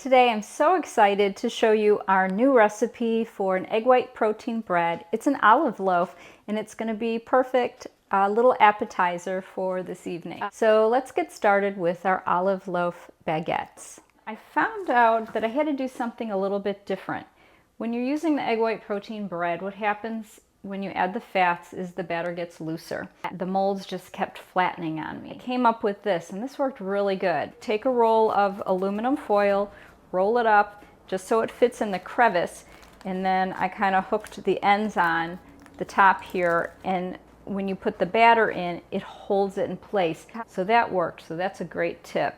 Today I'm so excited to show you our new recipe for an egg white protein bread. It's an olive loaf and it's going to be perfect little appetizer for this evening. So let's get started with our olive loaf baguettes. I found out that I had to do something a little bit different. When you're using the egg white protein bread, what happens when you add the fats is the batter gets looser. The molds just kept flattening on me. I came up with this, and this worked really good. Take a roll of aluminum foil, roll it up just so it fits in the crevice, and then I kind of hooked the ends on the top here, and when you put the batter in, it holds it in place. So that worked, so that's a great tip.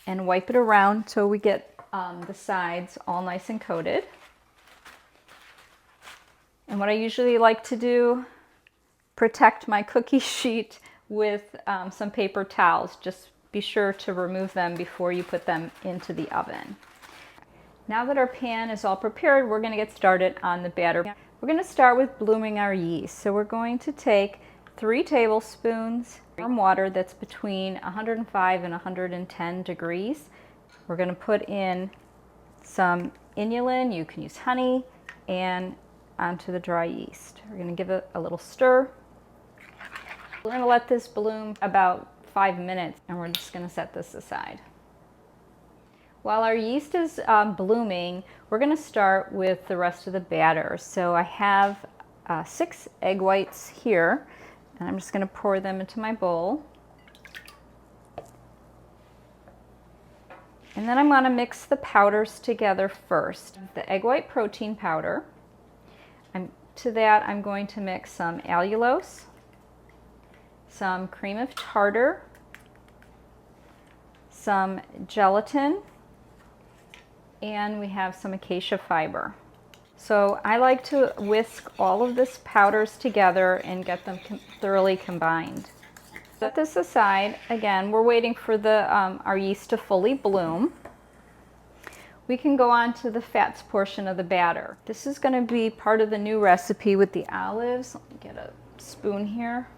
And wipe it around so we get the sides all nice and coated. And what I usually like to do, protect my cookie sheet with some paper towels. Just be sure to remove them before you put them into the oven. Now that our pan is all prepared, we're going to get started on the batter. We're going to start with blooming our yeast. So we're going to take 3 tablespoons warm water that's between 105 and 110 degrees. We're going to put in some inulin, you can use honey, and onto the dry yeast. We're going to give it a little stir. We're going to let this bloom about 5 minutes, and we're just going to set this aside. While our yeast is blooming, we're going to start with the rest of the batter. So I have 6 egg whites here, and I'm just going to pour them into my bowl. And then I'm going to mix the powders together first. The egg white protein powder. To that, I'm going to mix some allulose, some cream of tartar, some gelatin, and we have some acacia fiber. So I like to whisk all of this powders together and get them thoroughly combined. Set this aside. Again, we're waiting for our yeast to fully bloom. We can go on to the fats portion of the batter. This is going to be part of the new recipe with the olives. Let me get a spoon here,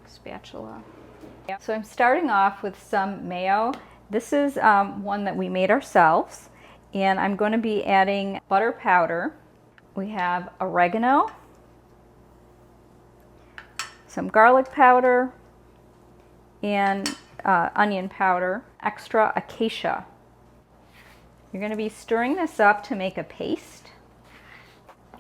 spatula. So I'm starting off with some mayo. This is one that we made ourselves, and I'm going to be adding butter powder. We have oregano, some garlic powder, and onion powder, extra acacia. You're going to be stirring this up to make a paste,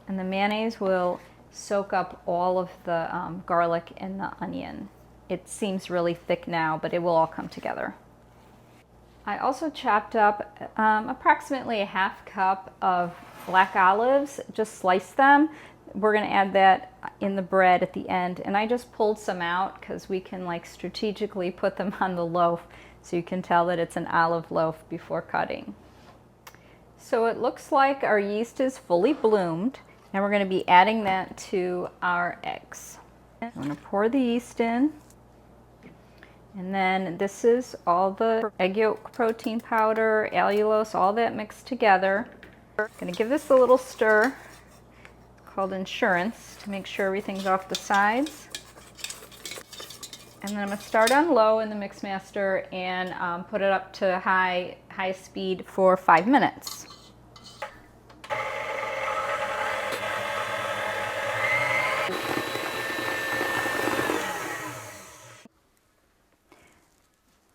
and the mayonnaise will soak up all of the garlic and the onion. It seems really thick now, but it will all come together. I also chopped up approximately a ½ cup of black olives, just sliced them. We're going to add that in the bread at the end, and I just pulled some out because we can strategically put them on the loaf so you can tell that it's an olive loaf before cutting. So it looks like our yeast is fully bloomed, and we're going to be adding that to our eggs. I'm going to pour the yeast in, and then this is all the egg yolk protein powder, allulose, all that mixed together. I'm going to give this a little stir, called insurance, to make sure everything's off the sides. And then I'm going to start on low in the Mixmaster and put it up to high speed for 5 minutes.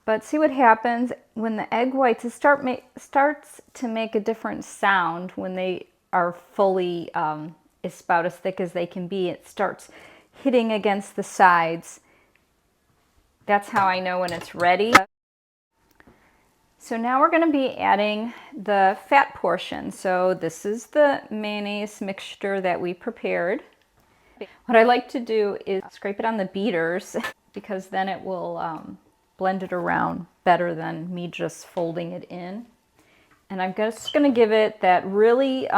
But see what happens when the egg whites starts to make a different sound when they are fully it's about as thick as they can be. It starts hitting against the sides. That's how I know when it's ready. So now we're going to be adding the fat portion. So this is the mayonnaise mixture that we prepared. What I like to do is scrape it on the beaters because then it will blend it around better than me just folding it in. And I'm just going to give it that really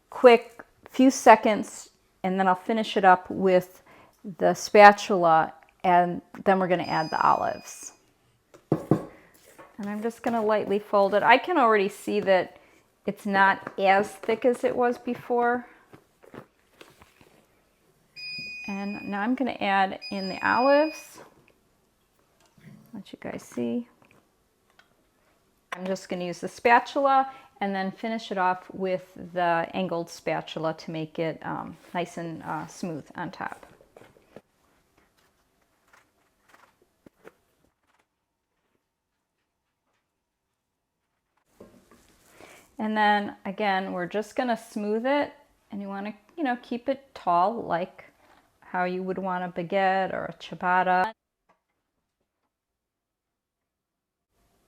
quick few seconds, and then I'll finish it up with the spatula, and then we're going to add the olives. And I'm just going to lightly fold it. I can already see that it's not as thick as it was before. And now I'm going to add in the olives. Let you guys see. I'm just going to use the spatula and then finish it off with the angled spatula to make it nice and smooth on top. And then again, we're just going to smooth it, and you want to, keep it tall like how you would want a baguette or a ciabatta.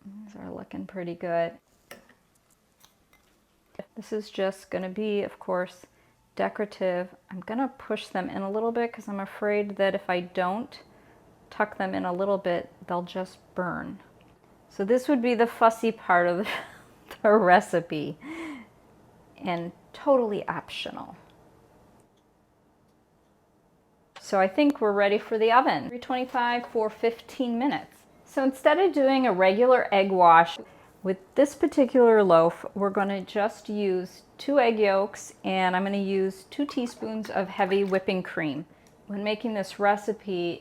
These are looking pretty good. This is just going to be, of course, decorative. I'm going to push them in a little bit because I'm afraid that if I don't tuck them in a little bit, they'll just burn. So this would be the fussy part of the recipe, and totally optional. So I think we're ready for the oven. 325 for 15 minutes. So instead of doing a regular egg wash, with this particular loaf, we're going to just use 2 egg yolks, and I'm going to use 2 teaspoons of heavy whipping cream. When making this recipe,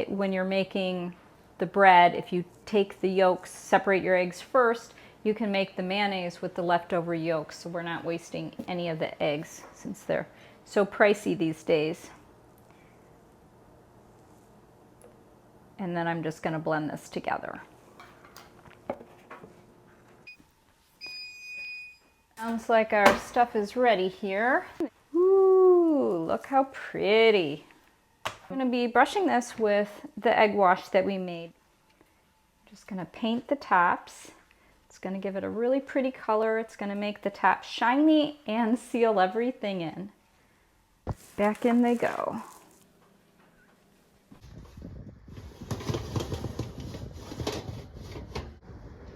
when you're making the bread, if you take the yolks, separate your eggs first, you can make the mayonnaise with the leftover yolks, so we're not wasting any of the eggs since they're so pricey these days. And then I'm just going to blend this together. Sounds like our stuff is ready here. Ooh, look how pretty. I'm going to be brushing this with the egg wash that we made. Just going to paint the tops. It's going to give it a really pretty color. It's going to make the top shiny and seal everything in. Back in they go.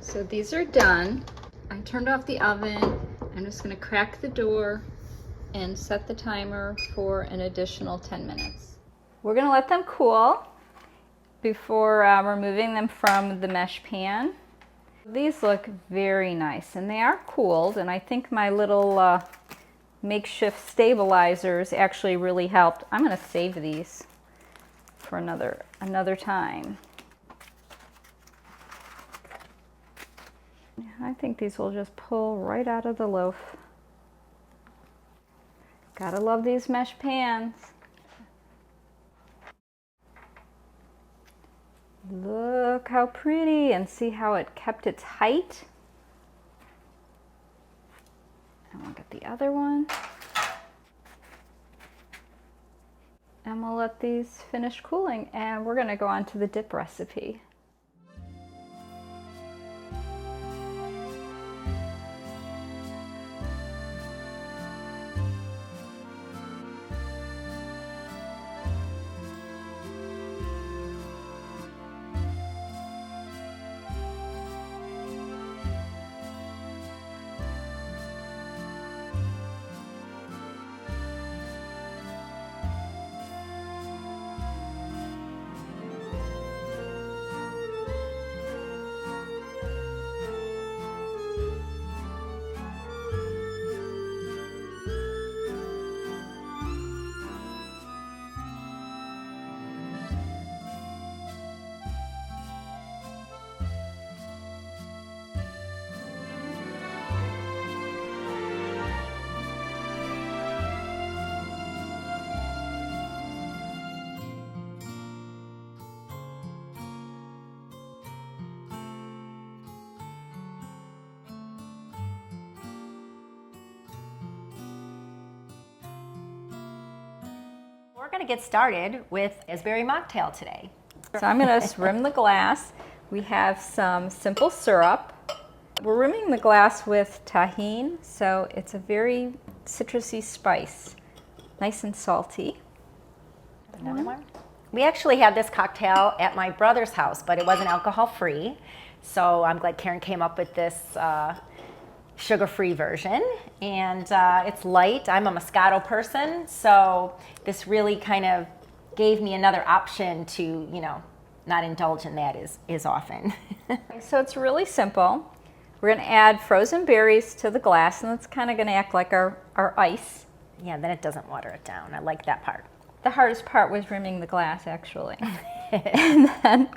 So these are done. I turned off the oven. I'm just going to crack the door and set the timer for an additional 10 minutes. We're going to let them cool before removing them from the mesh pan. These look very nice, and they are cooled, and I think my little makeshift stabilizers actually really helped. I'm going to save these for another time. I think these will just pull right out of the loaf. Gotta love these mesh pans. Look how pretty, and see how it kept its height. And we'll get the other one. And we'll let these finish cooling, and we're gonna go on to the dip recipe. We're going to get started with Raspberry Mocktail today. So I'm going to rim the glass. We have some simple syrup. We're rimming the glass with Tajin, so it's a very citrusy spice. Nice and salty. Another one? We actually had this cocktail at my brother's house, but it wasn't alcohol-free. So I'm glad Karen came up with this sugar-free version, and it's light. I'm a Moscato person, so this really kind of gave me another option to, not indulge in that as often. So it's really simple. We're going to add frozen berries to the glass, and it's kind of going to act like our ice. Yeah, then it doesn't water it down. I like that part. The hardest part was rimming the glass, actually. And then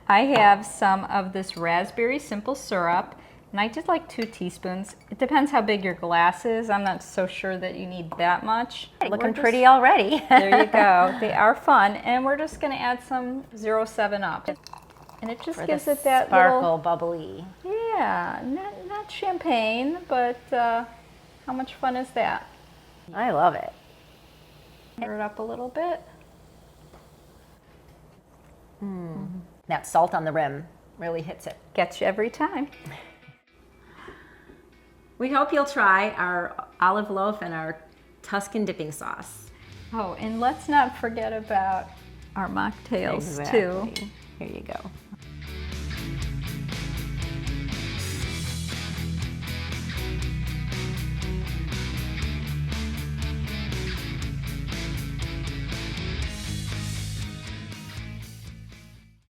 I have some of this raspberry simple syrup, and I did like 2 teaspoons. It depends how big your glass is. I'm not so sure that you need that much. Looking pretty already. There you go. They are fun, and we're just going to add some 0.7 Up. And it just gives it that sparkle, little, bubbly. yeah, not champagne, but how much fun is that? I love it. Stir it up a little bit. That salt on the rim really hits it. Gets you every time. We hope you'll try our olive loaf and our Tuscan dipping sauce. Oh, and let's not forget about our mocktails too. Here you go.